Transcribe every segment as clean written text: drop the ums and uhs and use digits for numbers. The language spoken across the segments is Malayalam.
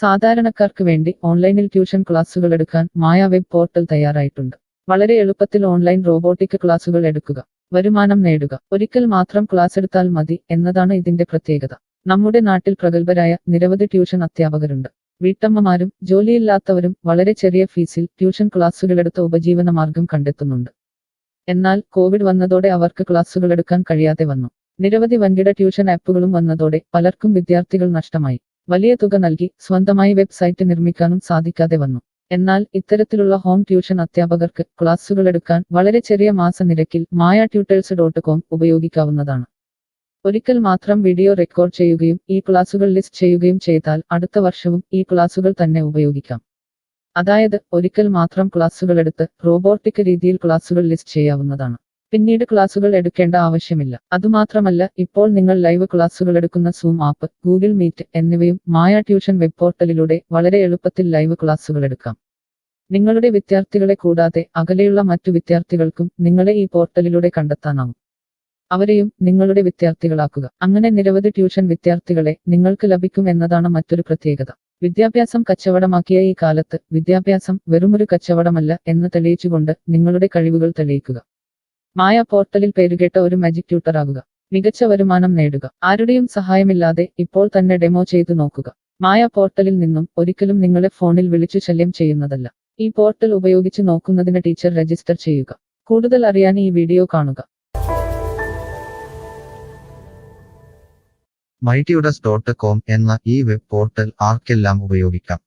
സാധാരണക്കാർക്ക് വേണ്ടി ഓൺലൈനിൽ ട്യൂഷൻ ക്ലാസുകൾ എടുക്കാൻ മായ വെബ് പോർട്ടൽ തയ്യാറായിട്ടുണ്ട്. വളരെ എളുപ്പത്തിൽ ഓൺലൈൻ റോബോട്ടിക് ക്ലാസുകൾ എടുക്കുക, വരുമാനം നേടുക. ഒരിക്കൽ മാത്രം ക്ലാസ് എടുത്താൽ മതി എന്നതാണ് ഇതിന്റെ പ്രത്യേകത. നമ്മുടെ നാട്ടിൽ പ്രഗത്ഭരായ നിരവധി ട്യൂഷൻ അധ്യാപകരുണ്ട്. വീട്ടമ്മമാരും ജോലിയില്ലാത്തവരും വളരെ ചെറിയ ഫീസിൽ ട്യൂഷൻ ക്ലാസുകളെടുത്ത് ഉപജീവന മാർഗം കണ്ടെത്തുന്നുണ്ട്. എന്നാൽ കോവിഡ് വന്നതോടെ അവർക്ക് ക്ലാസുകൾ എടുക്കാൻ കഴിയാതെ വന്നു. നിരവധി വൻകിട ട്യൂഷൻ ആപ്പുകളും വന്നതോടെ പലർക്കും വിദ്യാർത്ഥികൾ നഷ്ടമായി. വലിയ തുക നൽകി സ്വന്തമായി വെബ്സൈറ്റ് നിർമ്മിക്കാനും സാധിക്കാതെ വന്നു. എന്നാൽ ഇത്തരത്തിലുള്ള ഹോം ട്യൂഷൻ അധ്യാപകർക്ക് ക്ലാസുകൾ എടുക്കാൻ വളരെ ചെറിയ മാസ നിരക്കിൽ mayatutors.com ഉപയോഗിക്കാവുന്നതാണ്. ഒരിക്കൽ മാത്രം വീഡിയോ റെക്കോർഡ് ചെയ്യുകയും ഈ ക്ലാസുകൾ ലിസ്റ്റ് ചെയ്യുകയും ചെയ്താൽ അടുത്ത വർഷവും ഈ ക്ലാസുകൾ തന്നെ ഉപയോഗിക്കാം. അതായത് ഒരിക്കൽ മാത്രം ക്ലാസുകൾ എടുത്ത് റോബോട്ടിക് രീതിയിൽ ക്ലാസുകൾ ലിസ്റ്റ് ചെയ്യാവുന്നതാണ്. പിന്നീട് ക്ലാസുകൾ എടുക്കേണ്ട ആവശ്യമില്ല. അതുമാത്രമല്ല, ഇപ്പോൾ നിങ്ങൾ ലൈവ് ക്ലാസുകൾ എടുക്കുന്ന സൂം ആപ്പ്, ഗൂഗിൾ മീറ്റ് എന്നിവയും മായ ട്യൂഷൻ വെബ് പോർട്ടലിലൂടെ വളരെ എളുപ്പത്തിൽ ലൈവ് ക്ലാസുകൾ എടുക്കാം. നിങ്ങളുടെ വിദ്യാർത്ഥികളെ കൂടാതെ അകലെയുള്ള മറ്റു വിദ്യാർത്ഥികൾക്കും നിങ്ങളെ ഈ പോർട്ടലിലൂടെ കണ്ടെത്താനാവും. അവരെയും നിങ്ങളുടെ വിദ്യാർത്ഥികളാക്കുക. അങ്ങനെ നിരവധി ട്യൂഷൻ വിദ്യാർത്ഥികളെ നിങ്ങൾക്ക് ലഭിക്കും എന്നതാണ് മറ്റൊരു പ്രത്യേകത. വിദ്യാഭ്യാസം കച്ചവടമാക്കിയ ഈ കാലത്ത് വിദ്യാഭ്യാസം വെറുമൊരു കച്ചവടമല്ല എന്ന് തെളിയിച്ചുകൊണ്ട് നിങ്ങളുടെ കഴിവുകൾ തെളിയിക്കുക. മായ പോർട്ടലിൽ പേരുകേട്ട ഒരു മാജിക് ട്യൂട്ടർ ആകുക. മികച്ച വരുമാനം നേടുക. ആരുടെയും സഹായമില്ലാതെ ഇപ്പോൾ തന്നെ ഡെമോ ചെയ്തു നോക്കുക. മായ പോർട്ടലിൽ നിന്നും ഒരിക്കലും നിങ്ങളെ ഫോണിൽ വിളിച്ചു ശല്യം ചെയ്യുന്നതല്ല. ഈ പോർട്ടൽ ഉപയോഗിച്ച് നോക്കുന്നതിന് ടീച്ചർ രജിസ്റ്റർ ചെയ്യുക. കൂടുതൽ അറിയാൻ ഈ വീഡിയോ കാണുക. mytutors.com എന്ന ഈ വെബ് പോർട്ടൽ ആർക്കെല്ലാം ഉപയോഗിക്കാം?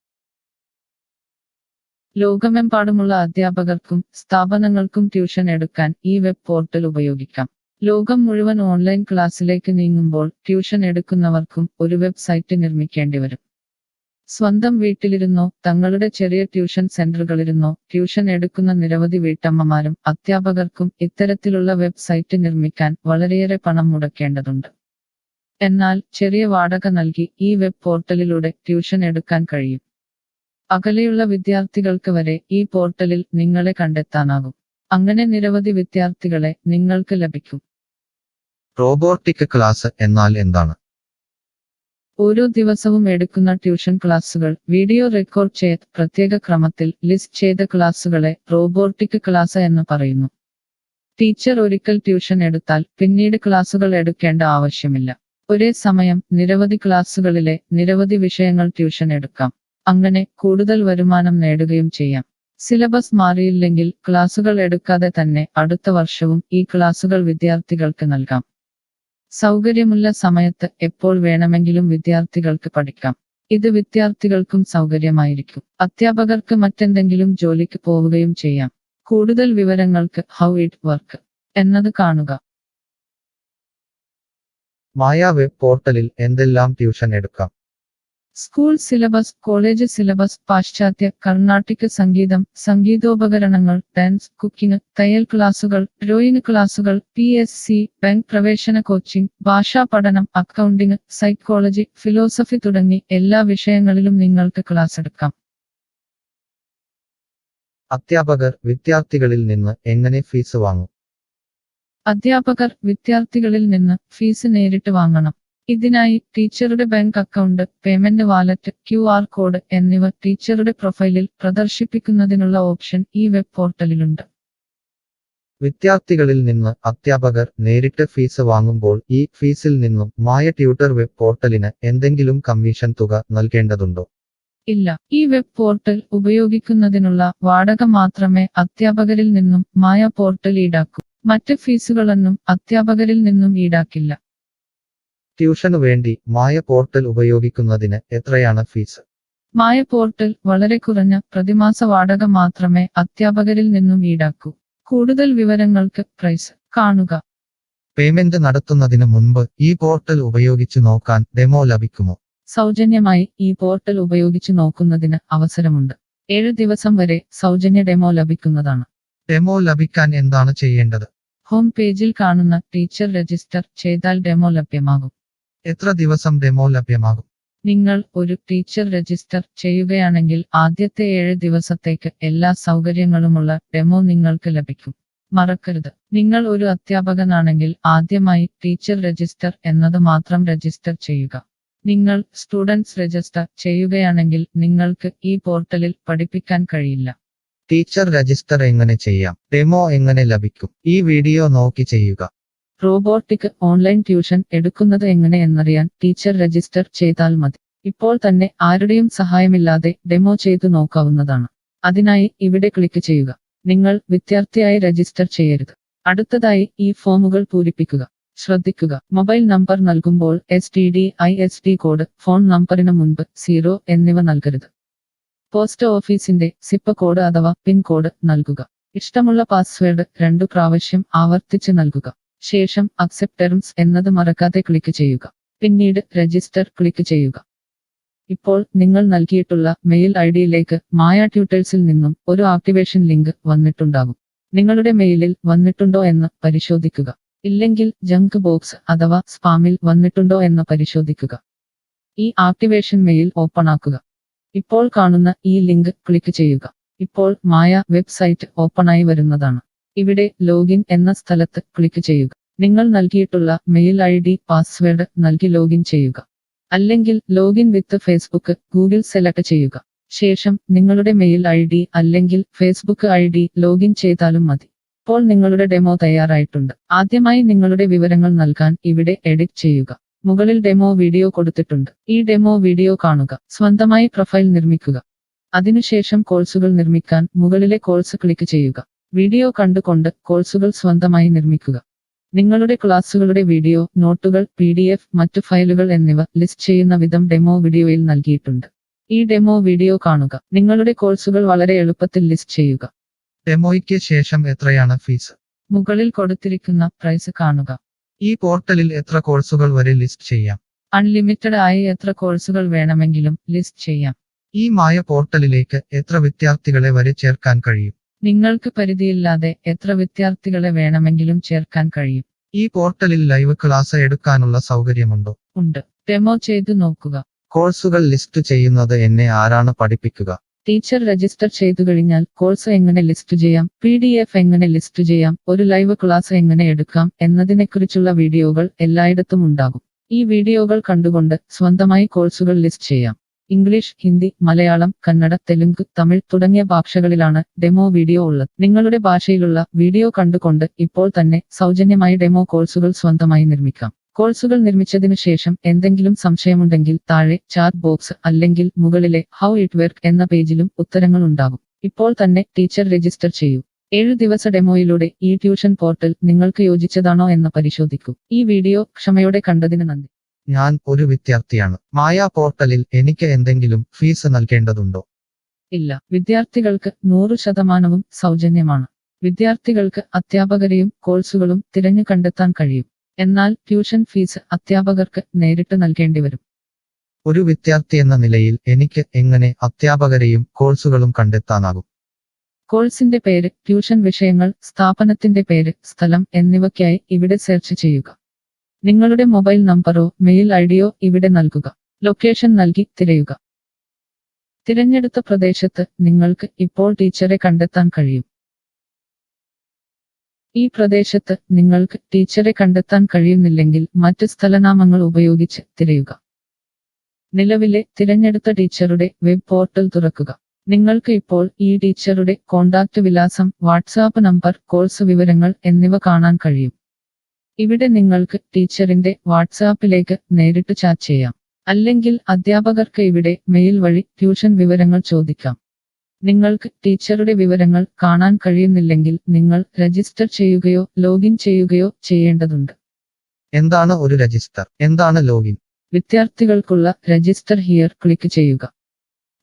ലോകമെമ്പാടുമുള്ള അധ്യാപകർക്കും സ്ഥാപനങ്ങൾക്കും ട്യൂഷൻ എടുക്കാൻ ഈ വെബ് പോർട്ടൽ ഉപയോഗിക്കാം. ലോകം മുഴുവൻ ഓൺലൈൻ ക്ലാസ്സിലേക്ക് നീങ്ങുമ്പോൾ ട്യൂഷൻ എടുക്കുന്നവർക്കും ഒരു വെബ്സൈറ്റ് നിർമ്മിക്കേണ്ടി വരും. സ്വന്തം വീട്ടിലിരുന്നോ തങ്ങളുടെ ചെറിയ ട്യൂഷൻ സെന്ററുകളിലിരുന്നോ ട്യൂഷൻ എടുക്കുന്ന നിരവധി വീട്ടമ്മമാരും അധ്യാപകർക്കും ഇത്തരത്തിലുള്ള വെബ്സൈറ്റ് നിർമ്മിക്കാൻ വളരെയേറെ പണം മുടക്കേണ്ടതുണ്ട്. എന്നാൽ ചെറിയ വാടക നൽകി ഈ വെബ് പോർട്ടലിലൂടെ ട്യൂഷൻ എടുക്കാൻ കഴിയും. അകലെയുള്ള വിദ്യാർത്ഥികൾക്ക് വരെ ഈ പോർട്ടലിൽ നിങ്ങളെ കണ്ടെത്താനാകും. അങ്ങനെ നിരവധി വിദ്യാർത്ഥികളെ നിങ്ങൾക്ക് ലഭിക്കും. റോബോട്ടിക് ക്ലാസ് എന്നാൽ എന്താണ്? ഓരോ ദിവസവും എടുക്കുന്ന ട്യൂഷൻ ക്ലാസുകൾ വീഡിയോ റെക്കോർഡ് ചെയ്ത് പ്രത്യേക ക്രമത്തിൽ ലിസ്റ്റ് ചെയ്ത ക്ലാസുകളെ റോബോട്ടിക് ക്ലാസ് എന്ന് പറയുന്നു. ടീച്ചർ ഒരിക്കൽ ട്യൂഷൻ എടുത്താൽ പിന്നീട് ക്ലാസുകൾ എടുക്കേണ്ട ആവശ്യമില്ല. ഒരേ സമയം നിരവധി ക്ലാസുകളിലെ നിരവധി വിഷയങ്ങൾ ട്യൂഷൻ എടുക്കാം. അങ്ങനെ കൂടുതൽ വരുമാനം നേടുകയും ചെയ്യാം. സിലബസ് മാറിയില്ലെങ്കിൽ ക്ലാസുകൾ എടുക്കാതെ തന്നെ അടുത്ത വർഷവും ഈ ക്ലാസുകൾ വിദ്യാർത്ഥികൾക്ക് നൽകാം. സൗകര്യമുള്ള സമയത്ത് എപ്പോൾ വേണമെങ്കിലും വിദ്യാർത്ഥികൾക്ക് പഠിക്കാം. ഇത് വിദ്യാർത്ഥികൾക്കും സൗകര്യമായിരിക്കും. അധ്യാപകർക്ക് മറ്റെന്തെങ്കിലും ജോലിക്ക് പോവുകയും ചെയ്യാം. കൂടുതൽ വിവരങ്ങൾക്ക് ഹൗ ഇറ്റ് വർക്ക് എന്നത് കാണുക. മായ വെബ് പോർട്ടലിൽ എന്തെല്ലാം ട്യൂഷൻ എടുക്കാം? സ്കൂൾ സിലബസ്, കോളേജ് സിലബസ്, പാശ്ചാത്യ, കർണാട്ടിക് സംഗീതം, സംഗീതോപകരണങ്ങൾ, ഡാൻസ്, കുക്കിംഗ്, തയ്യൽ ക്ലാസുകൾ, ഡ്രോയിങ് ക്ലാസുകൾ, PSC, ബാങ്ക് പ്രവേശന കോച്ചിംഗ്, ഭാഷാ പഠനം, അക്കൗണ്ടിംഗ്, സൈക്കോളജി, ഫിലോസഫി തുടങ്ങി എല്ലാ വിഷയങ്ങളിലും നിങ്ങൾക്ക് ക്ലാസ് എടുക്കാം. അധ്യാപകർ വിദ്യാർത്ഥികളിൽ നിന്ന് എങ്ങനെ ഫീസ് വാങ്ങും? അധ്യാപകർ വിദ്യാർത്ഥികളിൽ നിന്ന് ഫീസ് നേരിട്ട് വാങ്ങണം. ഇതിനായി ടീച്ചറുടെ bank account, payment wallet, QR code എന്നിവ ടീച്ചറുടെ പ്രൊഫൈലിൽ പ്രദർശിപ്പിക്കുന്നതിനുള്ള ഓപ്ഷൻ ഈ വെബ് പോർട്ടലിലുണ്ട്. വിദ്യാർത്ഥികളിൽ നിന്ന് അധ്യാപകർ നേരിട്ട് ഫീസ് വാങ്ങുമ്പോൾ ഈ ഫീസിൽ നിന്നും മായ ട്യൂട്ടർ വെബ് പോർട്ടലിന് എന്തെങ്കിലും കമ്മീഷൻ തുക നൽകേണ്ടതുണ്ടോ? ഇല്ല. ഈ വെബ് പോർട്ടൽ ഉപയോഗിക്കുന്നതിനുള്ള വാടക മാത്രമേ അധ്യാപകരിൽ നിന്നും മായ പോർട്ടൽ ഈടാക്കൂ. മറ്റ് ഫീസുകളൊന്നും അധ്യാപകരിൽ നിന്നും ഈടാക്കില്ല. ട്യൂഷനു വേണ്ടി മായ പോർട്ടൽ ഉപയോഗിക്കുന്നതിന് എത്രയാണ് ഫീസ്? മായ പോർട്ടൽ വളരെ കുറഞ്ഞ പ്രതിമാസ വാടക മാത്രമേ അധ്യാപകരിൽ നിന്നും ഈടാക്കൂ. കൂടുതൽ വിവരങ്ങൾക്ക് പ്രൈസ് കാണുക. പേയ്മെന്റ് നടത്തുന്നതിന് മുൻപ് ഈ പോർട്ടൽ ഉപയോഗിച്ചു നോക്കാൻ ഡെമോ ലഭിക്കുമോ? സൗജന്യമായി ഈ പോർട്ടൽ ഉപയോഗിച്ചു നോക്കുന്നതിന് അവസരമുണ്ട്. 7 ദിവസം വരെ സൗജന്യ ഡെമോ ലഭിക്കുന്നതാണ്. ഡെമോ ലഭിക്കാൻ എന്താണ് ചെയ്യേണ്ടത്? ഹോം പേജിൽ കാണുന്ന ടീച്ചർ രജിസ്റ്റർ ചെയ്താൽ ഡെമോ ലഭ്യമാകും. എത്ര ദിവസം ഡെമോ ലഭ്യമാകും? നിങ്ങൾ ഒരു ടീച്ചർ രജിസ്റ്റർ ചെയ്യുകയാണെങ്കിൽ ആദ്യത്തെ 7 ദിവസത്തേക്ക് എല്ലാ സൗകര്യങ്ങളുമുള്ള ഡെമോ നിങ്ങൾക്ക് ലഭിക്കും. മറക്കരുത്, നിങ്ങൾ ഒരു അധ്യാപകനാണെങ്കിൽ ആദ്യമായി ടീച്ചർ രജിസ്റ്റർ എന്നത് മാത്രം രജിസ്റ്റർ ചെയ്യുക. നിങ്ങൾ സ്റ്റുഡൻസ് രജിസ്റ്റർ ചെയ്യുകയാണെങ്കിൽ നിങ്ങൾക്ക് ഈ പോർട്ടലിൽ പഠിപ്പിക്കാൻ കഴിയില്ല. ടീച്ചർ രജിസ്റ്റർ എങ്ങനെ ചെയ്യാം? ഡെമോ എങ്ങനെ ലഭിക്കും? ഈ വീഡിയോ നോക്കി ചെയ്യുക. റോബോട്ടിക് ഓൺലൈൻ ട്യൂഷൻ എടുക്കുന്നത് എങ്ങനെ എന്നറിയാൻ ടീച്ചർ രജിസ്റ്റർ ചെയ്താൽ മതി. ഇപ്പോൾ തന്നെ ആരുടെയും സഹായമില്ലാതെ ഡെമോ ചെയ്തു നോക്കാവുന്നതാണ്. അതിനായി ഇവിടെ ക്ലിക്ക് ചെയ്യുക. നിങ്ങൾ വിദ്യാർത്ഥിയായി രജിസ്റ്റർ ചെയ്യരുത്. അടുത്തതായി ഈ ഫോമുകൾ പൂരിപ്പിക്കുക. ശ്രദ്ധിക്കുക, മൊബൈൽ നമ്പർ നൽകുമ്പോൾ STD/ISD കോഡ്, ഫോൺ നമ്പറിന് മുൻപ് 0 എന്നിവ നൽകരുത്. പോസ്റ്റ് ഓഫീസിന്റെ സിപ്പ് കോഡ് അഥവാ പിൻ കോഡ് നൽകുക. ഇഷ്ടമുള്ള പാസ്വേഡ് 2 പ്രാവശ്യം ആവർത്തിച്ച് നൽകുക. ശേഷം അക്സെപ്റ്റ് ടേംസ് എന്നത് മറക്കാതെ ക്ലിക്ക് ചെയ്യുക. പിന്നീട് രജിസ്റ്റർ ക്ലിക്ക് ചെയ്യുക. ഇപ്പോൾ നിങ്ങൾ നൽകിയിട്ടുള്ള മെയിൽ ഐഡിയിലേക്ക് മായ ട്യൂട്ടേഴ്സിൽ നിന്നും ഒരു ആക്ടിവേഷൻ ലിങ്ക് വന്നിട്ടുണ്ടാകും. നിങ്ങളുടെ മെയിലിൽ വന്നിട്ടുണ്ടോ എന്ന് പരിശോധിക്കുക. ഇല്ലെങ്കിൽ ജങ്ക് ബോക്സ് അഥവാ സ്പാമിൽ വന്നിട്ടുണ്ടോ എന്ന് പരിശോധിക്കുക. ഈ ആക്ടിവേഷൻ മെയിൽ ഓപ്പൺ ആക്കുക. ഇപ്പോൾ കാണുന്ന ഈ ലിങ്ക് ക്ലിക്ക് ചെയ്യുക. ഇപ്പോൾ മായ വെബ്സൈറ്റ് ഓപ്പണായി വരുന്നതാണ്. ഇവിടെ ലോഗിൻ എന്ന സ്ഥലത്ത് ക്ലിക്ക് ചെയ്യുക. നിങ്ങൾ നൽകിയിട്ടുള്ള മെയിൽ ID, പാസ്വേഡ് നൽകി ലോഗിൻ ചെയ്യുക. അല്ലെങ്കിൽ ലോഗിൻ വിത്ത് ഫേസ്ബുക്ക്, ഗൂഗിൾ സെലക്ട് ചെയ്യുക. ശേഷം നിങ്ങളുടെ മെയിൽ ID അല്ലെങ്കിൽ ഫേസ്ബുക്ക് ID ലോഗിൻ ചെയ്താലും മതി. ഇപ്പോൾ നിങ്ങളുടെ ഡെമോ തയ്യാറായിട്ടുണ്ട്. ആദ്യമായി നിങ്ങളുടെ വിവരങ്ങൾ നൽകാൻ ഇവിടെ എഡിറ്റ് ചെയ്യുക. മുകളിൽ ഡെമോ വീഡിയോ കൊടുത്തിട്ടുണ്ട്. ഈ ഡെമോ വീഡിയോ കാണുക. സ്വന്തമായി പ്രൊഫൈൽ നിർമ്മിക്കുക. അതിനുശേഷം കോഴ്സുകൾ നിർമ്മിക്കാൻ മുകളിലെ കോഴ്സ് ക്ലിക്ക് ചെയ്യുക. വീഡിയോ കണ്ടുകൊണ്ട് കോഴ്സുകൾ സ്വന്തമായി നിർമ്മിക്കുക. നിങ്ങളുടെ ക്ലാസുകളുടെ വീഡിയോ, നോട്ടുകൾ, PDF, മറ്റു ഫയലുകൾ എന്നിവ ലിസ്റ്റ് ചെയ്യുന്ന വിധം ഡെമോ വീഡിയോയിൽ നൽകിയിട്ടുണ്ട്. ഈ ഡെമോ വീഡിയോ കാണുക. നിങ്ങളുടെ കോഴ്സുകൾ വളരെ എളുപ്പത്തിൽ ലിസ്റ്റ് ചെയ്യുക. ഡെമോയ്ക്ക് ശേഷം എത്രയാണ് ഫീസ്? മുകളിൽ കൊടുത്തിരിക്കുന്ന പ്രൈസ് കാണുക. ഈ പോർട്ടലിൽ എത്ര കോഴ്സുകൾ വരെ ലിസ്റ്റ് ചെയ്യാം? അൺലിമിറ്റഡ് ആയി എത്ര കോഴ്സുകൾ വേണമെങ്കിലും ലിസ്റ്റ് ചെയ്യാം. ഈ മായ പോർട്ടലിലേക്ക് എത്ര വിദ്യാർത്ഥികളെ വരെ ചേർക്കാൻ കഴിയും? നിങ്ങൾക്ക് പരിധിയില്ലാതെ എത്ര വിദ്യാർത്ഥികളെ വേണമെങ്കിലും ചേർക്കാൻ കഴിയും. ഈ പോർട്ടലിൽ ലൈവ് ക്ലാസ് എടുക്കാനുള്ള സൗകര്യമുണ്ടോ? ഉണ്ട്. ഡെമോ ചെയ്തു നോക്കുക. കോഴ്സുകൾ ലിസ്റ്റ് ചെയ്യുന്നത് എന്നെ ആരാണ് പഠിപ്പിക്കുക? ടീച്ചർ രജിസ്റ്റർ ചെയ്തു കഴിഞ്ഞാൽ കോഴ്സ് എങ്ങനെ ലിസ്റ്റ് ചെയ്യാം, PDF എങ്ങനെ ലിസ്റ്റ് ചെയ്യാം, ഒരു ലൈവ് ക്ലാസ് എങ്ങനെ എടുക്കാം എന്നതിനെക്കുറിച്ചുള്ള വീഡിയോകൾ എല്ലായിടത്തും ഉണ്ടാകും. ഈ വീഡിയോകൾ കണ്ടുകൊണ്ട് സ്വന്തമായി കോഴ്സുകൾ ലിസ്റ്റ് ചെയ്യാം. ഇംഗ്ലീഷ്, ഹിന്ദി, മലയാളം, കന്നഡ, തെലുങ്ക്, തമിഴ് തുടങ്ങിയ ഭാഷകളിലാണ് ഡെമോ വീഡിയോ ഉള്ളത്. നിങ്ങളുടെ ഭാഷയിലുള്ള വീഡിയോ കണ്ടുകൊണ്ട് ഇപ്പോൾ തന്നെ സൗജന്യമായി ഡെമോ കോഴ്സുകൾ സ്വന്തമായി നിർമ്മിക്കാം. കോഴ്സുകൾ നിർമ്മിച്ചതിനു ശേഷം എന്തെങ്കിലും സംശയമുണ്ടെങ്കിൽ താഴെ ചാറ്റ് ബോക്സ് അല്ലെങ്കിൽ മുകളിലെ ഹൗ ഇറ്റ് വർക്ക് എന്ന പേജിലും ഉത്തരങ്ങൾ ഉണ്ടാകും. ഇപ്പോൾ തന്നെ ടീച്ചർ രജിസ്റ്റർ ചെയ്യൂ. 7 ദിവസ ഡെമോയിലൂടെ ഈ ട്യൂഷൻ പോർട്ടൽ നിങ്ങൾക്ക് യോജിച്ചതാണോ എന്ന് പരിശോധിക്കൂ. ഈ വീഡിയോ ക്ഷമയോടെ കണ്ടതിന് നന്ദി. ഞാൻ ഒരു വിദ്യാർത്ഥിയാണ്. മായ പോർട്ടലിൽ എനിക്ക് എന്തെങ്കിലും ഫീസ് നൽകേണ്ടതുണ്ടോ? ഇല്ല. വിദ്യാർത്ഥികൾക്ക് 100% സൗജന്യമാണ്. വിദ്യാർത്ഥികൾക്ക് അധ്യാപകരെയും കോഴ്സുകളും തിരഞ്ഞു കണ്ടെത്താൻ കഴിയും. എന്നാൽ ട്യൂഷൻ ഫീസ് അധ്യാപകർക്ക് നേരിട്ട് നൽകേണ്ടി വരും. ഒരു വിദ്യാർത്ഥി എന്ന നിലയിൽ എനിക്ക് എങ്ങനെ അധ്യാപകരെയും കോഴ്സുകളും കണ്ടെത്താനാകും? കോഴ്സിന്റെ പേര്, ട്യൂഷൻ വിഷയങ്ങൾ, സ്ഥാപനത്തിന്റെ പേര്, സ്ഥലം എന്നിവയ്ക്കായി ഇവിടെ സെർച്ച് ചെയ്യുക. നിങ്ങളുടെ മൊബൈൽ നമ്പറോ മെയിൽ ഐഡിയോ ഇവിടെ നൽകുക. ലൊക്കേഷൻ നൽകി തിരയുക. തിരഞ്ഞെടുത്ത പ്രദേശത്ത് നിങ്ങൾക്ക് ഇപ്പോൾ ടീച്ചറെ കണ്ടെത്താൻ കഴിയും. ഈ പ്രദേശത്ത് നിങ്ങൾക്ക് ടീച്ചറെ കണ്ടെത്താൻ കഴിയുന്നില്ലെങ്കിൽ മറ്റ് സ്ഥലനാമങ്ങൾ ഉപയോഗിച്ച് തിരയുക. നിലവിലെ തിരഞ്ഞെടുത്ത ടീച്ചറുടെ വെബ് പോർട്ടൽ തുറക്കുക. നിങ്ങൾക്ക് ഇപ്പോൾ ഈ ടീച്ചറുടെ കോൺടാക്റ്റ് വിലാസം, വാട്സാപ്പ് നമ്പർ, കോഴ്സ് വിവരങ്ങൾ എന്നിവ കാണാൻ കഴിയും. ഇവിടെ നിങ്ങൾക്ക് ടീച്ചറിന്റെ വാട്സാപ്പിലേക്ക് നേരിട്ട് ചാറ്റ് ചെയ്യാം. അല്ലെങ്കിൽ അധ്യാപകർക്ക് ഇവിടെ മെയിൽ വഴി ട്യൂഷൻ വിവരങ്ങൾ ചോദിക്കാം. നിങ്ങൾക്ക് ടീച്ചറുടെ വിവരങ്ങൾ കാണാൻ കഴിയുന്നില്ലെങ്കിൽ നിങ്ങൾ രജിസ്റ്റർ ചെയ്യുകയോ ലോഗിൻ ചെയ്യുകയോ ചെയ്യേണ്ടതുണ്ട്. എന്താണ് ഒരു രജിസ്റ്റർ? എന്താണ് ലോഗിൻ? വിദ്യാർത്ഥികൾക്കുള്ള രജിസ്റ്റർ ഹിയർ ക്ലിക്ക് ചെയ്യുക.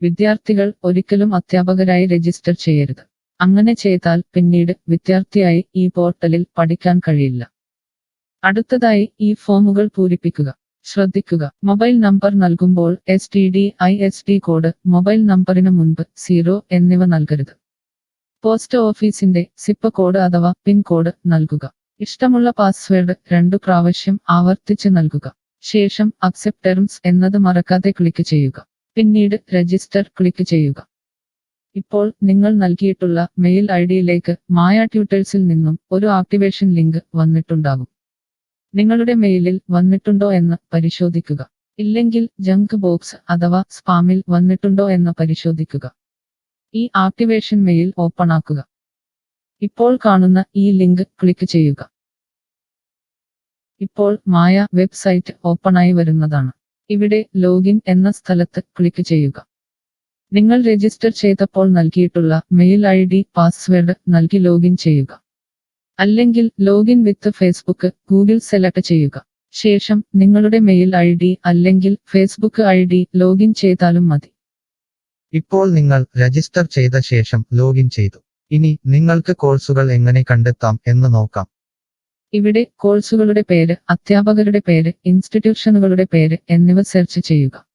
വിദ്യാർത്ഥികൾ ഒരിക്കലും അധ്യാപകരായി രജിസ്റ്റർ ചെയ്യരുത്. അങ്ങനെ ചെയ്താൽ പിന്നീട് വിദ്യാർത്ഥിയായി ഈ പോർട്ടലിൽ പഠിക്കാൻ കഴിയില്ല. അടുത്തതായി ഈ ഫോമുകൾ പൂരിപ്പിക്കുക. ശ്രദ്ധിക്കുക, മൊബൈൽ നമ്പർ നൽകുമ്പോൾ STD/ISD കോഡ്, മൊബൈൽ നമ്പറിന് മുൻപ് 0 എന്നിവ നൽകരുത്. പോസ്റ്റ് ഓഫീസിന്റെ സിപ്പ് കോഡ് അഥവാ പിൻ കോഡ് നൽകുക. ഇഷ്ടമുള്ള പാസ്വേഡ് 2 പ്രാവശ്യം ആവർത്തിച്ച് നൽകുക. ശേഷം അക്സെപ്റ്റ് ടേംസ് എന്നത് മറക്കാതെ ക്ലിക്ക് ചെയ്യുക. പിന്നീട് രജിസ്റ്റർ ക്ലിക്ക് ചെയ്യുക. ഇപ്പോൾ നിങ്ങൾ നൽകിയിട്ടുള്ള മെയിൽ ഐഡിയിലേക്ക് മായ ട്യൂട്ടേഴ്സിൽ നിന്നും ഒരു ആക്ടിവേഷൻ ലിങ്ക് വന്നിട്ടുണ്ടാകും. നിങ്ങളുടെ മെയിലിൽ വന്നിട്ടുണ്ടോ എന്ന് പരിശോധിക്കുക. ഇല്ലെങ്കിൽ ജങ്ക് ബോക്സ് അഥവാ സ്പാമിൽ വന്നിട്ടുണ്ടോ എന്ന് പരിശോധിക്കുക. ഈ ആക്ടിവേഷൻ മെയിൽ ഓപ്പൺ ആക്കുക. ഇപ്പോൾ കാണുന്ന ഈ ലിങ്ക് ക്ലിക്ക് ചെയ്യുക. ഇപ്പോൾ മായ വെബ്സൈറ്റ് ഓപ്പണായി വരുന്നതാണ്. ഇവിടെ ലോഗിൻ എന്ന സ്ഥലത്ത് ക്ലിക്ക് ചെയ്യുക. നിങ്ങൾ രജിസ്റ്റർ ചെയ്തപ്പോൾ നൽകിയിട്ടുള്ള മെയിൽ ID പാസ്വേഡ് നൽകി ലോഗിൻ ചെയ്യുക. അല്ലെങ്കിൽ ലോഗിൻ വിത്ത് ഫേസ്ബുക്ക് ഗൂഗിൾ സെലക്ട് ചെയ്യുക. ശേഷം നിങ്ങളുടെ മെയിൽ ID അല്ലെങ്കിൽ ഫേസ്ബുക്ക് ID ലോഗിൻ ചെയ്താലും മതി. ഇപ്പോൾ നിങ്ങൾ രജിസ്റ്റർ ചെയ്ത ശേഷം ലോഗിൻ ചെയ്തു. ഇനി നിങ്ങൾക്ക് കോഴ്സുകൾ എങ്ങനെ കണ്ടെത്താം എന്ന് നോക്കാം. ഇവിടെ കോഴ്സുകളുടെ പേര്, അധ്യാപകരുടെ പേര്, ഇൻസ്റ്റിറ്റ്യൂഷനുകളുടെ പേര് എന്നിവ സെർച്ച് ചെയ്യുക.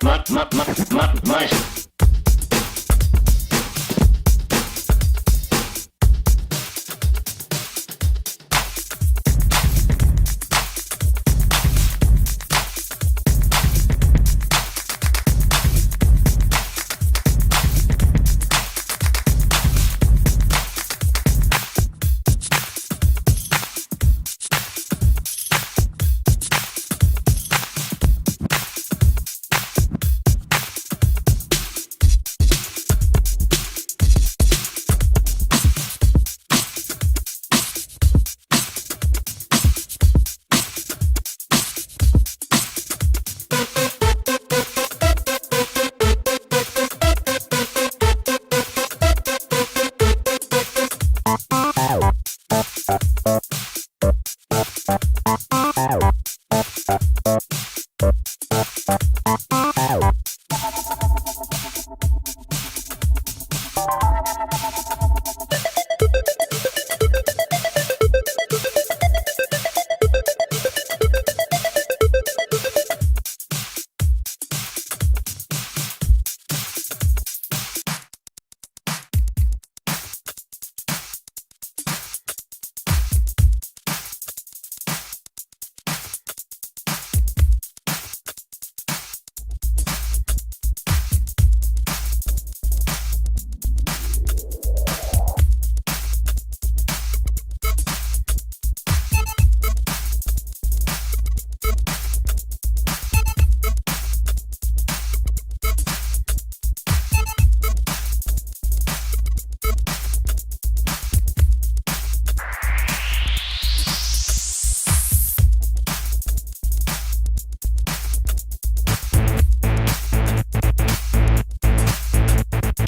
Mush.